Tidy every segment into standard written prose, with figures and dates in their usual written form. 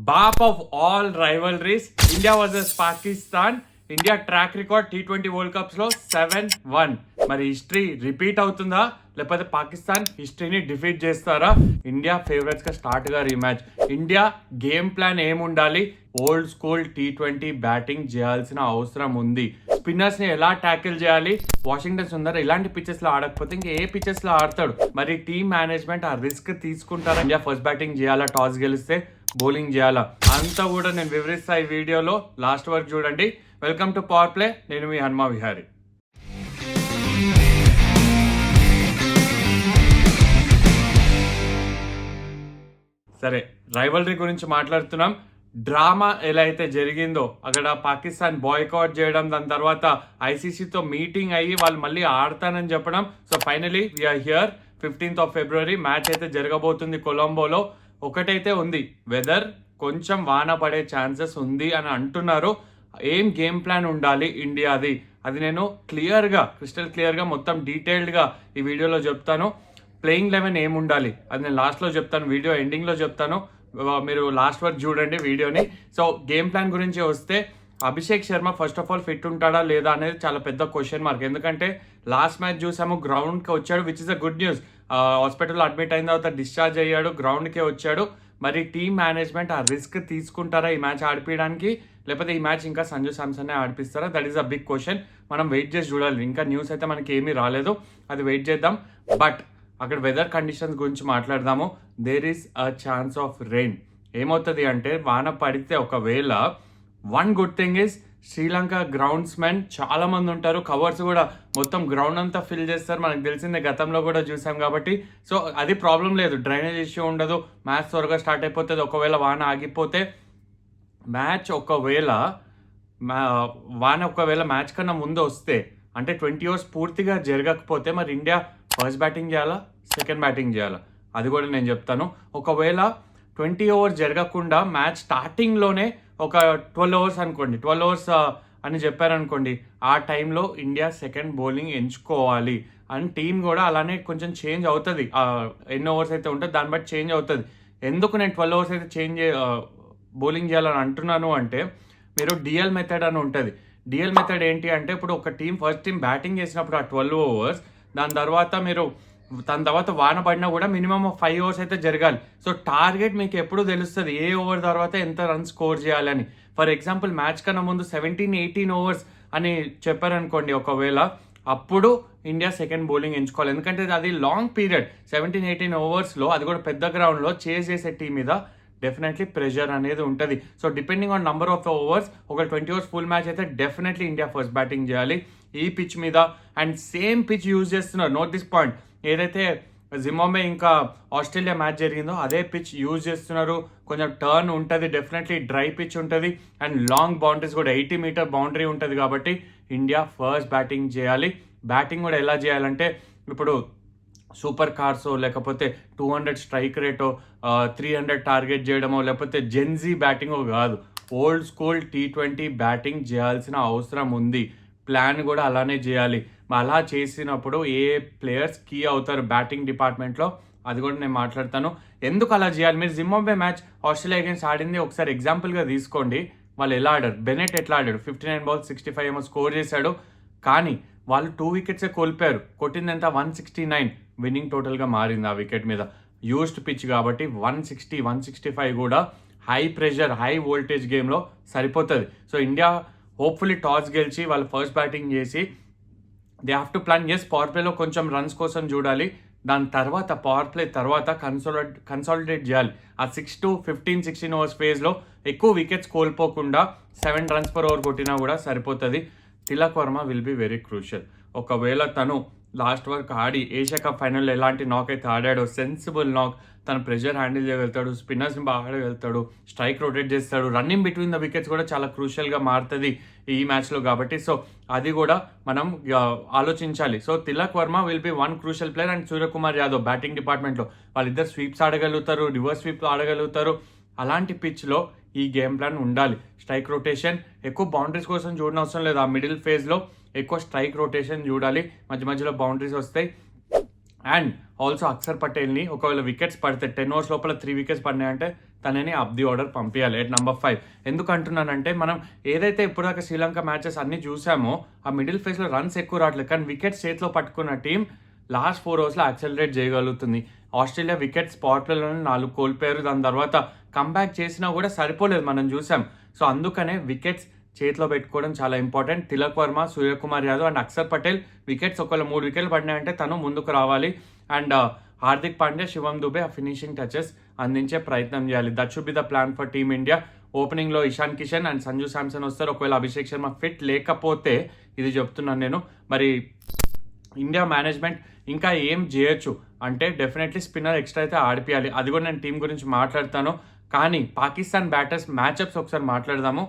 Bap of all rivalries, India versus Pakistan. India track record T20 world cups లో 7-1. మరి history repeat అవుతుందా లేకపోతే Pakistan హిస్టరీని defeat చేస్తారా? India favourites గా స్టార్ట్ గా రీమ్యాచ్. ఇండియా గేమ్ ప్లాన్ ఏముండాలి? ఓల్డ్ స్కూల్ T20 బ్యాటింగ్ చేయాల్సిన అవసరం ఉంది. స్పిన్నర్స్ ని ఎలా ట్యాకిల్ చేయాలి? వాషింగ్టన్ సుందర్ ఇలాంటి పిచెస్ లో ఆడకపోతే ఇంకా ఏ పిచెస్ లో ఆడతాడు? మరి టీమ్ మేనేజ్మెంట్ ఆ రిస్క్ తీసుకుంటారా? ఇండియా ఫస్ట్ బ్యాటింగ్ చేయాలా? టాస్ గెలిస్తే బౌలింగ్ చేయాలా? అంతా కూడా నేను వివరిస్తా ఈ వీడియోలో, లాస్ట్ వరకు చూడండి. Welcome to power play. నేను మీ హనుమ విహారీ. సరే, రైవల్రీ గురించి మాట్లాడుతున్నాం. డ్రామా ఎలా అయితే జరిగిందో అక్కడ పాకిస్తాన్ బాయ్కాట్ చేయడం, దాని తర్వాత ఐసీసీతో మీటింగ్ అయ్యి వాళ్ళు మళ్ళీ ఆడతానని చెప్పడం. So finally we are here. 15th of February match అయితే జరగబోతుంది కొలంబోలో. ఒకటైతే ఉంది, వెదర్ కొంచెం వాన పడే ఛాన్సెస్ ఉంది అని అంటున్నారు. ఏం గేమ్ ప్లాన్ ఉండాలి ఇండియాది, అది నేను క్రిస్టల్ క్లియర్గా మొత్తం డీటెయిల్డ్గా ఈ వీడియోలో చెప్తాను. ప్లేయింగ్ 11 ఏం ఉండాలి అది నేను లాస్ట్లో చెప్తాను, వీడియో ఎండింగ్లో చెప్తాను. మీరు లాస్ట్ వరకు చూడండి వీడియోని. సో గేమ్ ప్లాన్ గురించి వస్తే, Abhishek Sharma first of all fit ఉంటాడా లేదా అనేది చాలా పెద్ద క్వశ్చన్ మార్క్. ఎందుకంటే లాస్ట్ మ్యాచ్ చూసాము, గ్రౌండ్కి వచ్చాడు, which is a good news. హాస్పిటల్లో అడ్మిట్ అయిన తర్వాత డిశ్చార్జ్ అయ్యాడు, గ్రౌండ్కే వచ్చాడు. మరి టీమ్ మేనేజ్మెంట్ ఆ రిస్క్ తీసుకుంటారా ఈ మ్యాచ్ ఆడిపించడానికి, లేకపోతే ఈ మ్యాచ్ ఇంకా సంజు శాంసన్నే ఆడిపిస్తారా? That is a big question. మనం వెయిట్ చేసి చూడాలి. ఇంకా న్యూస్ అయితే మనకి ఏమీ రాలేదు, అది వెయిట్ చేద్దాం. బట్ అక్కడ వెదర్ కండిషన్స్ గురించి మాట్లాడదాము. There is a chance of rain. ఏమవుతుంది అంటే, వాన పడితే ఒకవేళ, one good thing is Sri Lanka groundsmen చాలా మంది ఉంటారు, కవర్స్ కూడా మొత్తం గ్రౌండ్ అంతా ఫిల్ చేస్తారు. మనకు తెలిసిందే, గతంలో కూడా చూసాం కాబట్టి. సో అది ప్రాబ్లం లేదు, డ్రైనేజ్ ఇష్యూ ఉండదు, మ్యాచ్ త్వరగా స్టార్ట్ అయిపోతుంది. ఒకవేళ వాన ఆగిపోతే మ్యాచ్ ఒకవేళ మ్యాచ్ కన్నా ముందు వస్తే, అంటే 20 overs పూర్తిగా జరగకపోతే, మరి ఇండియా ఫస్ట్ బ్యాటింగ్ చేయాలా, సెకండ్ బ్యాటింగ్ చేయాలా, అది కూడా నేను చెప్తాను. ఒకవేళ 20 overs జరగకుండా మ్యాచ్ స్టార్టింగ్లోనే ఒక 12 overs అనుకోండి, 12 overs అని చెప్పారనుకోండి, ఆ టైంలో ఇండియా సెకండ్ బౌలింగ్ ఎంచుకోవాలి. అండ్ టీం కూడా అలానే కొంచెం చేంజ్ అవుతుంది. ఎన్ని ఓవర్స్ అయితే ఉంటుంది దాన్ని బట్టి చేంజ్ అవుతుంది. ఎందుకు నేను 12 overs అయితే బౌలింగ్ చేయాలని అంటున్నాను అంటే, మీరు డిఎల్ మెథడ్ అని ఉంటుంది. డిఎల్ మెథడ్ ఏంటి అంటే, ఇప్పుడు ఒక ఫస్ట్ టీం బ్యాటింగ్ చేసినప్పుడు ఆ 12 overs, దాని తర్వాత వాన పడినా కూడా మినిమం 5 overs అయితే జరగాలి. సో టార్గెట్ మీకు ఎప్పుడు తెలుస్తుంది, ఏ ఓవర్ తర్వాత ఎంత రన్ స్కోర్ చేయాలని. ఫర్ ఎగ్జాంపుల్ మ్యాచ్ కన్నా ముందు 17-18 overs అని చెప్పారనుకోండి ఒకవేళ, అప్పుడు ఇండియా సెకండ్ బౌలింగ్ ఎంచుకోవాలి. ఎందుకంటే అది లాంగ్ పీరియడ్, 17-18 oversలో, అది కూడా పెద్ద గ్రౌండ్లో చేజ్ చేసే టీం మీద డెఫినెట్లీ ప్రెషర్ అనేది ఉంటుంది. So depending on number of overs, ఒక 20 overs ఫుల్ మ్యాచ్ అయితే డెఫినెట్లీ ఇండియా ఫస్ట్ బ్యాటింగ్ చేయాలి ఈ పిచ్ మీద. అండ్ సేమ్ పిచ్ యూజ్ చేస్తున్నారు, నోట్ దిస్ పాయింట్. ఏదైతే జింబాబ్వే ఇంకా ఆస్ట్రేలియా మ్యాచ్ జరిగిందో అదే పిచ్ యూజ్ చేస్తున్నారు. కొంచెం టర్న్ ఉంటుంది, డెఫినెట్లీ డ్రై పిచ్ ఉంటుంది, అండ్ లాంగ్ బౌండరీస్ కూడా 80 meter బౌండరీ ఉంటుంది. కాబట్టి ఇండియా ఫస్ట్ బ్యాటింగ్ చేయాలి. బ్యాటింగ్ కూడా ఎలా చేయాలంటే, ఇప్పుడు సూపర్ కార్సో, లేకపోతే 200 స్ట్రైక్ రేటో, 300 టార్గెట్ చేయడమో, లేకపోతే జెన్జీ బ్యాటింగో కాదు, ఓల్డ్ స్కూల్ T20 బ్యాటింగ్ చేయాల్సిన అవసరం ఉంది. ప్లాన్ కూడా అలానే చేయాలి. అలా చేసినప్పుడు ఏ ప్లేయర్స్ కీ అవుతారు బ్యాటింగ్ డిపార్ట్మెంట్లో, అది కూడా నేను మాట్లాడతాను. ఎందుకు అలా చేయాలి? మీరు జింబాబ్వే మ్యాచ్ ఆస్ట్రేలియా అగేన్స్ ఆడింది ఒకసారి ఎగ్జాంపుల్గా తీసుకోండి. వాళ్ళు ఎలా ఆడారు? బెనెట్ ఎట్లా ఆడాడు? 59 balls 65 ఏమో స్కోర్ చేశాడు. కానీ వాళ్ళు 2 wickets కోల్పోయారు. కొట్టింది ఎంత? 169. విన్నింగ్ టోటల్గా మారింది ఆ వికెట్ మీద. యూస్డ్ పిచ్ కాబట్టి 160, 165 కూడా హై ప్రెషర్, హై వోల్టేజ్ గేమ్లో సరిపోతుంది. సో ఇండియా హోప్ఫుల్లీ టాస్ గెలిచి వాళ్ళు ఫస్ట్ బ్యాటింగ్ చేసి, they have to plan. Yes, power ప్లేలో కొంచెం రన్స్ కోసం చూడాలి. దాని తర్వాత పవర్ ప్లే తర్వాత కన్సాలిడేట్ చేయాలి. ఆ 6 to 15, 16 overs ఫేజ్లో ఎక్కువ వికెట్స్ కోల్పోకుండా 7 runs per over కొట్టినా కూడా సరిపోతుంది. Tilak Varma will be very crucial. ఒకవేళ తను లాస్ట్ వరకు ఆడి ఏషియా కప్ ఫైనల్లో ఎలాంటి నాక్ అయితే ఆడాడో, సెన్సిబుల్ నాక్, తన ప్రెషర్ హ్యాండిల్ చేయగలుగుతాడు, స్పిన్నర్స్ని బాగా ఆడగలుగుతాడు, స్ట్రైక్ రొటేట్ చేస్తాడు, రన్నింగ్ బిట్వీన్ ద వికెట్స్ కూడా చాలా క్రూషియల్గా మారుతుంది ఈ మ్యాచ్లో కాబట్టి. సో అది కూడా మనం ఆలోచించాలి. So Tilak Varma will be one crucial player. And Suryakumar Yadav batting డిపార్ట్మెంట్లో వాళ్ళిద్దరు స్వీప్స్ ఆడగలుగుతారు, రివర్స్ స్వీప్ ఆడగలుగుతారు. అలాంటి పిచ్లో ఈ గేమ్ ప్లాన్ ఉండాలి. స్ట్రైక్ రొటేషన్, ఎక్కువ బౌండరీస్ కోసం చూడనవసరం లేదు. ఆ మిడిల్ ఫేజ్లో ఎక్కువ స్ట్రైక్ రొటేషన్ చూడాలి, మధ్య మధ్యలో బౌండరీస్ వస్తాయి. అండ్ ఆల్సో అక్షర్ పటేల్ని ఒకవేళ వికెట్స్ పడితే 10 overs లోపల 3 wickets పడినాయంటే తనని అప్ ది ఆర్డర్ పంపించాలి ఎట్ నెంబర్ 5. ఎందుకు అంటున్నానంటే మనం ఏదైతే ఇప్పటిదాకా శ్రీలంక మ్యాచెస్ అన్ని చూసామో ఆ మిడిల్ ఫేజ్లో రన్స్ ఎక్కువ రావట్లేదు, కానీ వికెట్స్ చేతిలో పట్టుకున్న టీం లాస్ట్ 4 ఓవర్స్లో యాక్సెలరేట్ చేయగలుగుతుంది. ఆస్ట్రేలియా వికెట్స్ పవర్ ప్లేలోనే 4 కోల్పోయారు, దాని తర్వాత కంబ్యాక్ చేసినా కూడా సరిపోలేదు మనం చూసాం. సో అందుకనే వికెట్స్ చేతిలో పెట్టుకోవడం చాలా important. Tilak Varma, Suryakumar Yadav and Axar Patel wickets ఒకవేళ 3 వికెట్లు పడినాయంటే తను ముందుకు రావాలి. అండ్ హార్దిక్ పాండ్యా, శివం దుబే ఆ ఫినిషింగ్ టచెస్ అందించే ప్రయత్నం చేయాలి. That should be the plan for team India. ఓపెనింగ్లో ఇషాన్ కిషన్ అండ్ సంజు శాంసన్ వస్తారు. ఒకవేళ అభిషేక్ శర్మ ఫిట్ లేకపోతే ఇది చెప్తున్నాను నేను. మరి ఇండియా మేనేజ్మెంట్ ఇంకా ఏం చేయొచ్చు అంటే డెఫినెట్లీ స్పిన్నర్ ఎక్స్ట్రా అయితే ఆడిపియాలి. అది కూడా నేను టీం గురించి మాట్లాడతాను. కానీ పాకిస్తాన్ బ్యాటర్స్ మ్యాచ్అప్స్ ఒకసారి మాట్లాడదాము.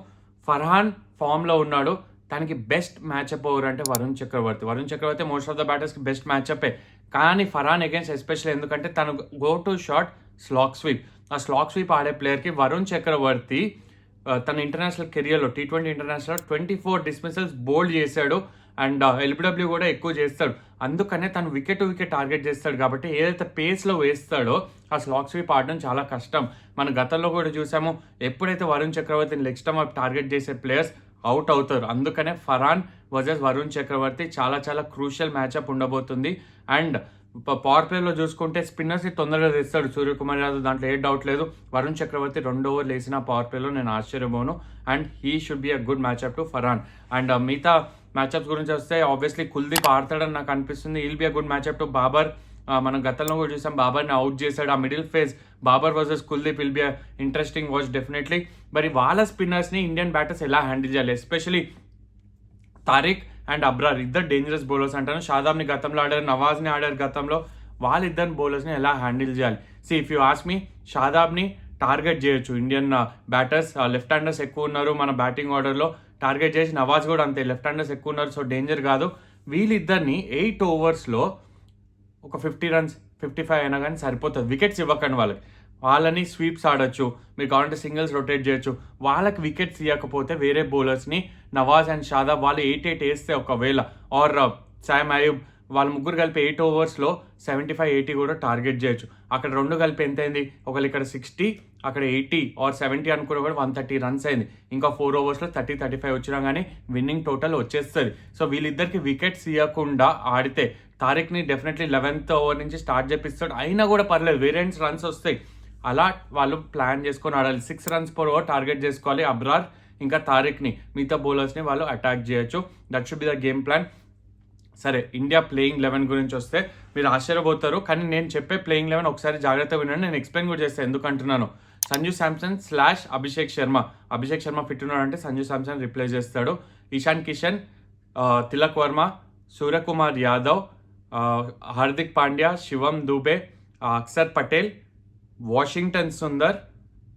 ఫర్హాన్ ఫామ్లో ఉన్నాడు, తనకి బెస్ట్ మ్యాచ్అప్ ఓవర్ అంటే వరుణ్ చక్రవర్తి మోస్ట్ ఆఫ్ ద బ్యాటర్స్కి బెస్ట్ మ్యాచ్అప్పే. కానీ ఫర్హాన్ అగైన్స్ ఎస్పెషల్లీ ఎందుకంటే తను go to shot slack sweep, ఆ స్లాక్ స్వీప్ ఆడే ప్లేయర్కి వరుణ్ చక్రవర్తి తన ఇంటర్నేషనల్ కెరియర్లో T20 ఇంటర్నేషనల్ 24 డిస్మిసల్స్ బౌల్డ్ చేశాడు. అండ్ ఎల్బిడబ్ల్యూ కూడా ఎక్కువ చేస్తాడు. అందుకనే తను వికెట్ టార్గెట్ చేస్తాడు కాబట్టి ఏదైతే పేస్లో వేస్తాడో ఆ స్లాక్ స్వీప్ ఆడడం చాలా కష్టం. మన గతంలో కూడా చూసాము, ఎప్పుడైతే వరుణ్ చక్రవర్తిని లెగ్ స్టంప్ టార్గెట్ చేసే ప్లేయర్స్ అవుట్ అవుతారు. అందుకనే ఫర్హాన్ వర్సెస్ వరుణ్ చక్రవర్తి చాలా చాలా క్రూషియల్ మ్యాచ్అప్ ఉండబోతుంది. అండ్ పవర్ ప్లేలో చూసుకుంటే స్పిన్నర్స్ని తొందరగా తెస్తాడు సూర్యకుమార్ యాదవ్, దాంట్లో ఏ డౌట్ లేదు. వరుణ్ చక్రవర్తి 2 ఓవర్లు వేసిన పవర్ ప్లేలో నేను ఆశ్చర్యపోను. And he should be a good matchup to Farhan. And మిగతా మ్యాచ్అప్స్ గురించి వస్తే ఆబ్వియస్లీ కుల్దీప్ ఆడతాడని నాకు అనిపిస్తుంది. Will be a good matchup to Babar. మనం గతంలో కూడా చూసాం, బాబర్ని అవుట్ చేశాడు. ఆ middle phase Babar versus Kuldeep will be a interesting watch definitely. మరి వాళ్ళ స్పిన్నర్స్ని ఇండియన్ బ్యాటర్స్ ఎలా హ్యాండిల్ చేయాలి, ఎస్పెషలీ తారిక్ అండ్ అబ్రార్ ఇద్దరు డేంజరస్ బౌలర్స్ అంటాను. షాదాబ్ని గతంలో ఆడారు, నవాజ్ని ఆడారు గతంలో. వాళ్ళిద్దరు బౌలర్స్ని ఎలా హ్యాండిల్ చేయాలి? ఇఫ్ యూ ఆస్క్ మీ, షాదాబ్ని టార్గెట్ చేయొచ్చు ఇండియన్ బ్యాటర్స్. లెఫ్ట్ హ్యాండర్స్ ఎక్కువ ఉన్నారు మన బ్యాటింగ్ ఆర్డర్లో, టార్గెట్ చేసి నవాజ్ కూడా అంతే, లెఫ్ట్ హ్యాండర్స్ ఎక్కువ ఉన్నారు, సో డేంజర్ కాదు. వీళ్ళిద్దరిని 8 ఓవర్స్లో ఒక 50 రన్స్ 55 అయినా కానీ సరిపోతుంది. వికెట్స్ ఇవ్వకండి వాళ్ళని స్వీప్స్ ఆడొచ్చు, మీరు కావాలంటే సింగిల్స్ రొటేట్ చేయొచ్చు. వాళ్ళకి వికెట్స్ ఇవ్వకపోతే వేరే బౌలర్స్ని నవాజ్ అండ్ షాదాబ్ వాళ్ళు 8 వేస్తే ఒకవేళ, ఆర్ సామ్ అయూబ్, వాళ్ళ ముగ్గురు కలిపి 8 ఓవర్స్లో 75-80 కూడా టార్గెట్ చేయొచ్చు. అక్కడ 2 కలిపి ఎంత అయింది? ఒకళ్ళు ఇక్కడ 60, అక్కడ 80 ఆర్ 70 అనుకున్నా కూడా 130 రన్స్ అయింది. ఇంకా 4 ఓవర్స్లో 30-35 వచ్చినా కానీ విన్నింగ్ టోటల్ వచ్చేస్తుంది. సో వీళ్ళిద్దరికి వికెట్స్ ఇవ్వకుండా ఆడితే తారిక్ని డెఫినెట్లీ 11th ఓవర్ నుంచి స్టార్ట్ చేపిస్తాడు, అయినా కూడా పర్లేదు, వేరియంట్స్ రన్స్ వస్తాయి. అలా వాళ్ళు ప్లాన్ చేసుకొని ఆడాలి. 6 runs per over టార్గెట్ చేసుకోవాలి అబ్రార్ ఇంకా తారిక్ని. మిగతా బౌలర్స్ని వాళ్ళు అటాక్ చేయొచ్చు. That should be the game plan. సరే, ఇండియా ప్లేయింగ్ 11 గురించి వస్తే మీరు ఆశ్చర్యపోతారు, కానీ నేను చెప్పే ప్లేయింగ్ 11 ఒకసారి జాగ్రత్తగా వినండి. నేను ఎక్స్ప్లెయిన్ కూడా చేస్తాను ఎందుకు అంటున్నాను. సంజు శాంసన్ / అభిషేక్ శర్మ ఫిట్ ఉన్నాడంటే సంజు శాంసన్ రిప్లేస్ చేస్తాడు. ఇషాన్ కిషన్, తిలక్ వర్మ, సూర్యకుమార్ యాదవ్, హార్దిక్ పాండ్యా, శివం దుబే, అక్షర్ పటేల్, వాషింగ్టన్ సుందర్,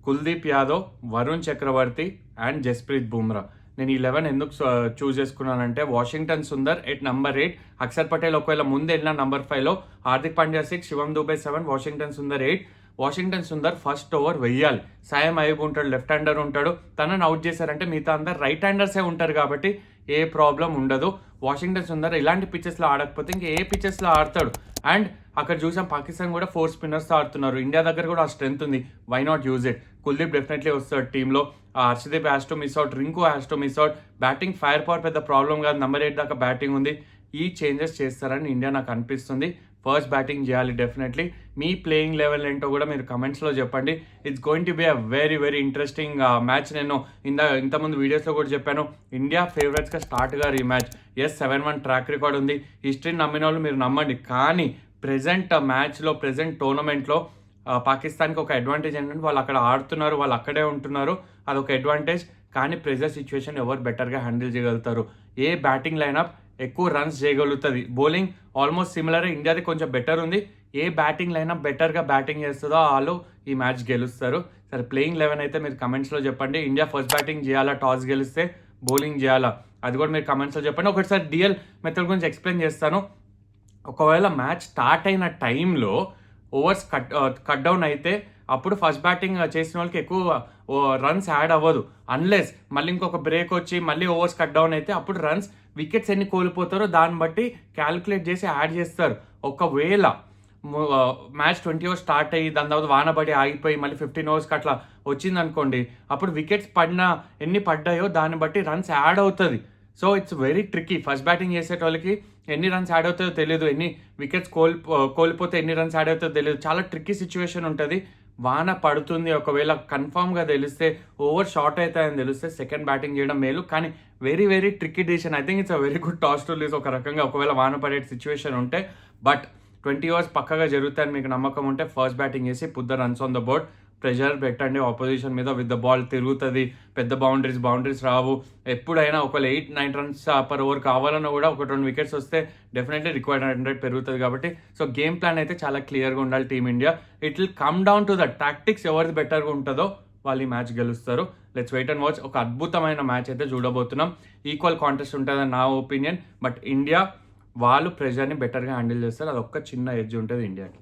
కుల్దీప్ యాదవ్, వరుణ్ చక్రవర్తి అండ్ జస్ప్రీత్ బుమ్రా. నేను ఈ 11 ఎందుకు చూస్ చేసుకున్నానంటే, వాషింగ్టన్ సుందర్ ఎట్ నంబర్ 8, అక్షర్ పటేల్ ఒకవేళ ముందు వెళ్ళిన నంబర్ 5లో, హార్దిక్ పాండ్యా 6, శివం దుబే 7, వాషింగ్టన్ సుందర్ 8. వాషింగ్టన్ సుందర్ ఫస్ట్ ఓవర్ వెయ్యాలి. సాయం అయూబ్ ఉంటాడు, లెఫ్ట్ హ్యాండర్ ఉంటాడు, తనని అవుట్ చేశారంటే మిగతా అందరు రైట్ హ్యాండర్సే ఉంటారు కాబట్టి ఏ ప్రాబ్లం ఉండదు. వాషింగ్టన్ సుందర్ ఇలాంటి పిచ్చెస్లో ఆడకపోతే ఇంకా ఏ పిచ్చెస్లో ఆడతాడు. అండ్ అక్కడ చూసాం పాకిస్తాన్ కూడా 4 స్పిన్నర్స్తో ఆడుతున్నారు. ఇండియా దగ్గర కూడా ఆ స్ట్రెంత్ ఉంది, why not use it? Kuldeep definitely వస్తాడు టీంలో, Harshdeep has to miss out, Rinku has to miss out. Batting firepower పెద్ద ప్రాబ్లం కాదు, నంబర్ 8 దాకా బ్యాటింగ్ ఉంది. ఈ చేంజెస్ చేస్తారని ఇండియా నాకు అనిపిస్తుంది. ఫస్ట్ బ్యాటింగ్ చేయాలి డెఫినెట్లీ. మీ ప్లేయింగ్ లెవెల్ ఏంటో కూడా మీరు కమెంట్స్లో చెప్పండి. It's going to be a very very interesting match. నేను ఇంతకుముందు వీడియోస్లో కూడా చెప్పాను, ఇండియా ఫేవరెట్స్గా స్టార్ట్గా రీమ్యాచ్. 7-1 ట్రాక్ రికార్డ్ ఉంది. హిస్టరీని నమ్మిన వాళ్ళు మీరు నమ్మండి, కానీ ప్రెజెంట్ మ్యాచ్లో ప్రెజెంట్ టోర్నమెంట్లో పాకిస్తాన్కి ఒక అడ్వాంటేజ్ ఏంటంటే వాళ్ళు అక్కడ ఆడుతున్నారు, వాళ్ళు అక్కడే ఉంటున్నారు, అదొక అడ్వాంటేజ్. కానీ ప్రెజర్ సిచ్యువేషన్ ఎవరు బెటర్గా హ్యాండిల్ చేయగలుగుతారు? ఏ బ్యాటింగ్ లైనప్ ఎక్కువ రన్స్ చేయగలుగుతుంది? బౌలింగ్ ఆల్మోస్ట్ సిమిలర్, ఇండియాది కొంచెం బెటర్ ఉంది. ఏ బ్యాటింగ్ లైనప్ బెటర్గా బ్యాటింగ్ చేస్తుందో వాళ్ళు ఈ మ్యాచ్ గెలుస్తారు. సరే, ప్లేయింగ్ 11 అయితే మీరు కమెంట్స్లో చెప్పండి. ఇండియా ఫస్ట్ బ్యాటింగ్ చేయాలా, టాస్ గెలిస్తే బౌలింగ్ చేయాలా, అది కూడా మీరు కమెంట్స్లో చెప్పండి. ఒకసారి డిఎల్ మెథడ్ గురించి ఎక్స్ప్లెయిన్ చేస్తాను. ఒకవేళ మ్యాచ్ స్టార్ట్ అయిన టైంలో ఓవర్స్ కట్ డౌన్ అయితే అప్పుడు ఫస్ట్ బ్యాటింగ్ చేసిన వాళ్ళకి ఎక్కువ రన్స్ యాడ్ అవ్వదు. అన్లెస్ మళ్ళీ ఇంకొక బ్రేక్ వచ్చి మళ్ళీ ఓవర్స్ కట్ డౌన్ అయితే అప్పుడు వికెట్స్ ఎన్ని కోల్పోతారో దాన్ని బట్టి క్యాలిక్యులేట్ చేసి యాడ్ చేస్తారు. ఒకవేళ మ్యాచ్ 20 ఓవర్స్ స్టార్ట్ అయ్యి దాని తర్వాత వానబడి ఆగిపోయి మళ్ళీ 15 ఓవర్స్కి అట్లా వచ్చిందనుకోండి, అప్పుడు వికెట్స్ ఎన్ని పడ్డాయో దాన్ని బట్టి రన్స్ యాడ్ అవుతుంది. So it's very tricky. First batting చేసేటోళ్ళకి ఎన్ని రన్స్ యాడ్ అవుతాయో తెలియదు, ఎన్ని వికెట్స్ కోల్పోతే ఎన్ని రన్స్ యాడ్ అవుతాయో తెలియదు. చాలా ట్రిక్కీ సిచ్యువేషన్ ఉంటుంది. వాన పడుతుంది ఒకవేళ కన్ఫామ్గా తెలిస్తే, ఓవర్ షార్ట్ అవుతాయని తెలిస్తే సెకండ్ బ్యాటింగ్ చేయడం మేలు. కానీ very very tricky decision. I think it's a very good toss to lease ఒక రకంగా, ఒకవేళ వాన పడే సిచ్యువేషన్ ఉంటే. బట్ 20 ఓవర్స్ పక్కగా జరుగుతాయని మీకు నమ్మకం ఉంటే ఫస్ట్ బ్యాటింగ్ చేసి put the runs on the board. Pressure పెట్టండి ఆపోజిషన్ మీద. విత్ ద బాల్ తిరుగుతుంది, పెద్ద బౌండరీస్ రావు. ఎప్పుడైనా ఒకవేళ 8-9 రన్స్ పర్ ఓవర్ కావాలన్నా కూడా ఒక 2 వికెట్స్ వస్తే డెఫినెట్లీ రిక్వైర్డ్ రన్ రేట్ పెరుగుతుంది. కాబట్టి సో గేమ్ ప్లాన్ అయితే చాలా క్లియర్గా ఉండాలి team India. It will come down to the tactics. ఎవరిది బెటర్గా ఉంటుందో వాళ్ళు ఈ మ్యాచ్ గెలుస్తారు. Let's wait and watch. ఒక అద్భుతమైన మ్యాచ్ అయితే చూడబోతున్నాం. ఈక్వల్ కాంటెస్ట్ ఉంటుందని నా ఒపీనియన్. బట్ ఇండియా వాళ్ళు ప్రెషర్ని బెటర్గా హ్యాండిల్ చేస్తారు. అదొక్క చిన్న ఎడ్జ్ ఉంటుంది ఇండియాకి.